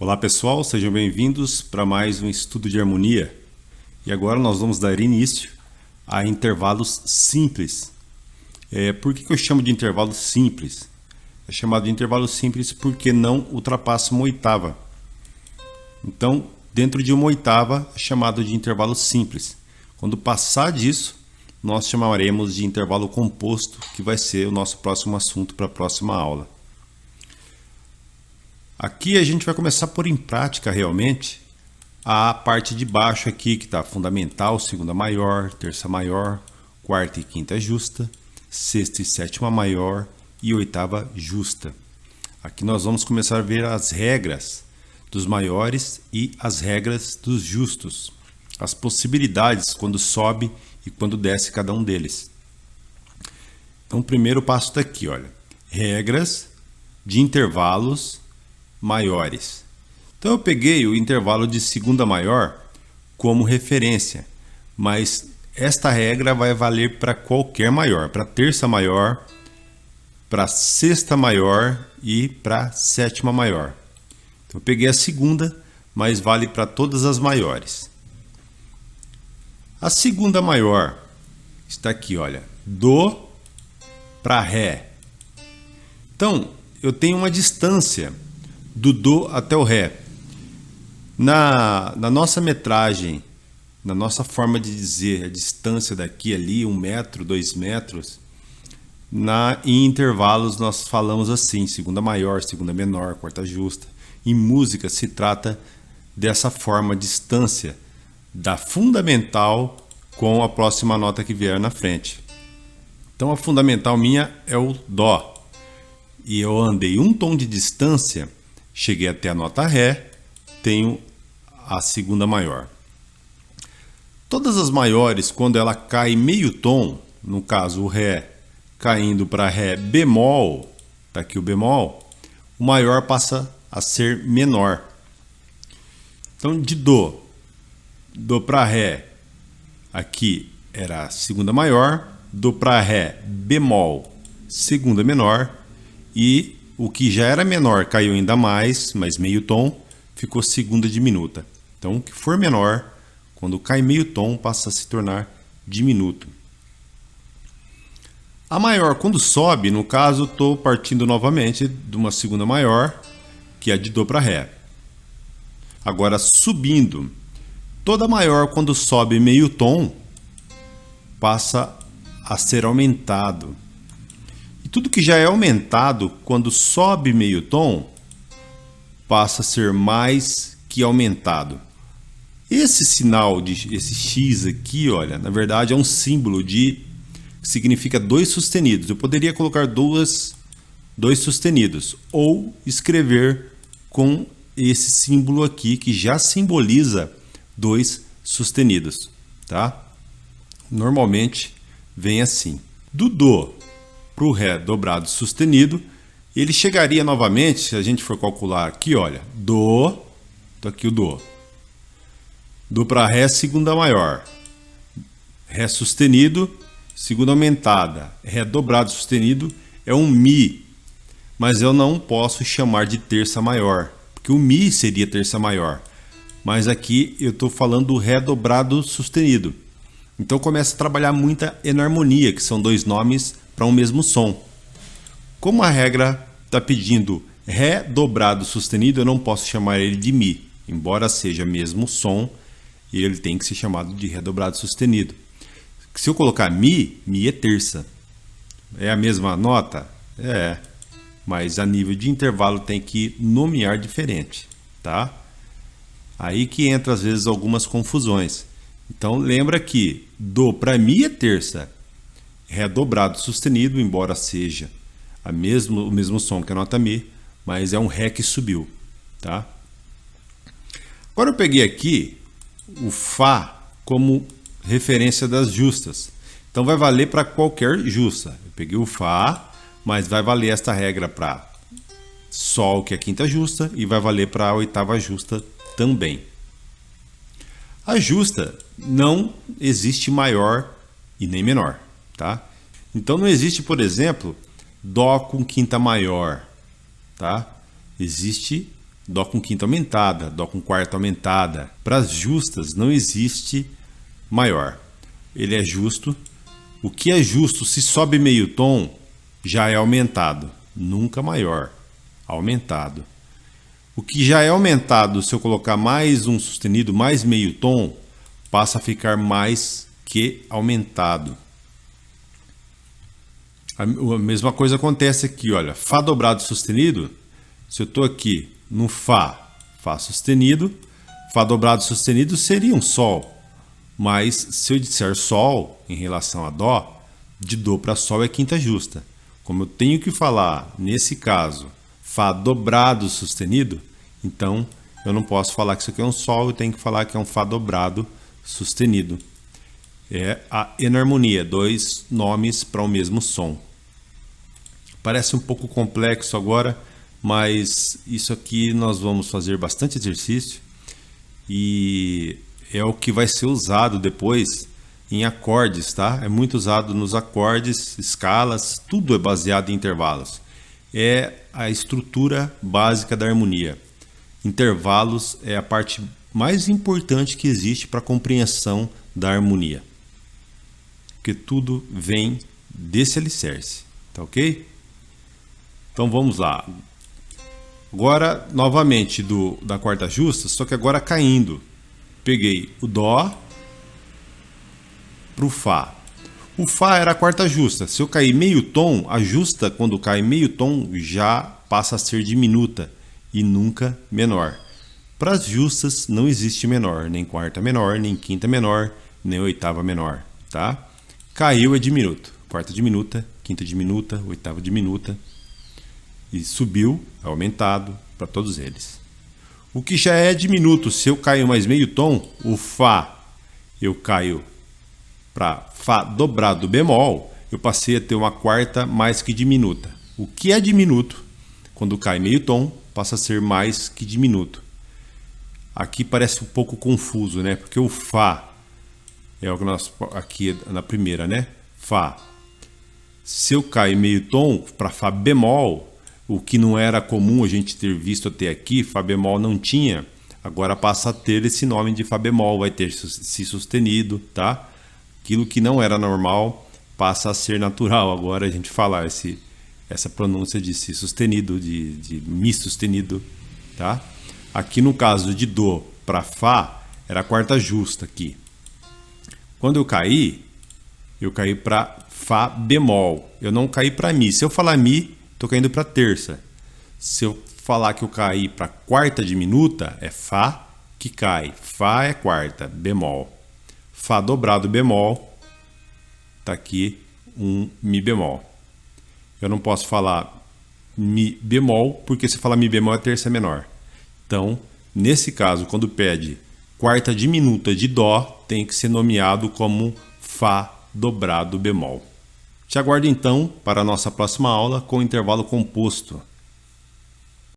Olá pessoal, sejam bem-vindos para mais um estudo de harmonia. E agora nós vamos dar início a intervalos simples. Por que eu chamo de intervalo simples? É chamado de intervalo simples porque não ultrapassa uma oitava. Então, dentro de uma oitava é chamado de intervalo simples. Quando passar disso, nós chamaremos de intervalo composto, que vai ser o nosso próximo assunto para a próxima aula. Aqui a gente vai começar a pôr em prática realmente a parte de baixo aqui, que está fundamental, segunda maior, terça maior, quarta e quinta justa, sexta e sétima maior e oitava justa. Aqui nós vamos começar a ver as regras dos maiores e as regras dos justos, as possibilidades quando sobe e quando desce cada um deles. Então o primeiro passo está aqui, olha, regras de intervalos maiores. Então eu peguei o intervalo de segunda maior como referência, mas esta regra vai valer para qualquer maior, para terça maior, para sexta maior e para sétima maior. Então eu peguei a segunda, mas vale para todas as maiores. A segunda maior está aqui, olha, do para ré. Então eu tenho uma distância do do até o ré. Na nossa metragem, na nossa forma de dizer a distância daqui ali, 1 metro, 2 metros, em intervalos nós falamos assim, segunda maior, segunda menor, quarta justa. Em música se trata dessa forma, distância da fundamental com a próxima nota que vier na frente. Então a fundamental minha é o dó. E eu andei um tom de distância, cheguei até a nota ré, tenho a segunda maior. Todas as maiores, quando ela cai meio tom, no caso o ré caindo para ré bemol, está aqui o bemol, o maior passa a ser menor. Então de do para ré, aqui era a segunda maior, do para ré bemol, segunda menor, e o que já era menor caiu ainda mais, mas meio tom, ficou segunda diminuta. Então, o que for menor, quando cai meio tom, passa a se tornar diminuto. A maior, quando sobe, no caso, estou partindo novamente de uma segunda maior, que é de do para ré. Agora, subindo, toda maior, quando sobe meio tom, passa a ser aumentado. Tudo que já é aumentado, quando sobe meio tom, passa a ser mais que aumentado. Esse sinal, esse X aqui, olha, na verdade é um símbolo que significa dois sustenidos. Eu poderia colocar dois sustenidos ou escrever com esse símbolo aqui que já simboliza dois sustenidos, tá? Normalmente vem assim. Do do para o ré dobrado sustenido, ele chegaria novamente, se a gente for calcular aqui, olha, do, tá aqui o do para ré segunda maior, ré sustenido, segunda aumentada, ré dobrado sustenido é um mi, mas eu não posso chamar de terça maior, porque o mi seria terça maior, mas aqui eu estou falando do ré dobrado sustenido. Então começa a trabalhar muita enarmonia, que são dois nomes para um mesmo som. Como a regra está pedindo ré dobrado sustenido, eu não posso chamar ele de mi, embora seja mesmo som, ele tem que ser chamado de ré dobrado sustenido. Se eu colocar mi é terça. É a mesma nota? É, mas a nível de intervalo tem que nomear diferente, tá? Aí que entra às vezes algumas confusões. Então lembra que do para mi é terça, ré dobrado sustenido, embora seja o mesmo som que a nota mi, mas é um ré que subiu, tá? Agora eu peguei aqui o fá como referência das justas. Então vai valer para qualquer justa. Eu peguei o fá, mas vai valer esta regra para sol, que é a quinta justa, e vai valer para a oitava justa também. A justa não existe maior e nem menor, tá? Então não existe, por exemplo, dó com quinta maior, tá? Existe Dó com quinta aumentada, Dó com quarta aumentada. Para as justas não existe maior. Ele é justo. O que é justo, se sobe meio tom, já é aumentado. Nunca maior. Aumentado. O que já é aumentado, se eu colocar mais um sustenido, mais meio tom, passa a ficar mais que aumentado. A mesma coisa acontece aqui, olha. Fá dobrado sustenido, se eu estou aqui no Fá, Fá sustenido, Fá dobrado sustenido seria um Sol. Mas se eu disser Sol em relação a Dó, de Dó para Sol é quinta justa. Como eu tenho que falar, nesse caso, Fá dobrado sustenido, então eu não posso falar que isso aqui é um Sol, eu tenho que falar que é um Fá dobrado sustenido. É a enarmonia, dois nomes para o mesmo som. Parece um pouco complexo agora, mas isso aqui nós vamos fazer bastante exercício e é o que vai ser usado depois em acordes, tá? É muito usado nos acordes, escalas, tudo é baseado em intervalos. É a estrutura básica da harmonia. Intervalos é a parte mais importante que existe para a compreensão da harmonia. Porque tudo vem desse alicerce, tá ok? Então vamos lá. Agora, novamente, da quarta justa, só que agora caindo. Peguei o Dó para o Fá. O Fá era a quarta justa. Se eu cair meio tom, a justa, quando cai meio tom, já passa a ser diminuta e nunca menor. Para as justas não existe menor, nem quarta menor, nem quinta menor, nem oitava menor, tá? Caiu é diminuto. Quarta diminuta, quinta diminuta, oitava diminuta. E subiu é aumentado para todos eles. O que já é diminuto, se eu caio mais meio tom, o Fá, eu caio para Fá dobrado bemol, eu passei a ter uma quarta mais que diminuta. O que é diminuto, quando cai meio tom, passa a ser mais que diminuto. Aqui parece um pouco confuso, né? Porque o Fá é o que nós aqui na primeira, né? Fá. Se eu cair meio tom para Fá bemol, o que não era comum a gente ter visto até aqui, Fá bemol não tinha, agora passa a ter esse nome de Fá bemol, vai ter Si sustenido, tá? Aquilo que não era normal passa a ser natural agora a gente falar essa pronúncia de Si sustenido, de Mi sustenido, tá? Aqui no caso de Dó para Fá, era a quarta justa aqui. Quando eu caí para Fá bemol. Eu não caí para Mi. Se eu falar Mi, estou caindo para terça. Se eu falar que eu caí para quarta diminuta, é Fá que cai. Fá é quarta, bemol. Fá dobrado bemol, tá aqui um Mi bemol. Eu não posso falar Mi bemol, porque se falar Mi bemol é terça menor. Então, nesse caso, quando pede quarta diminuta de Dó, tem que ser nomeado como Fá dobrado bemol. Te aguardo então para a nossa próxima aula com intervalo composto.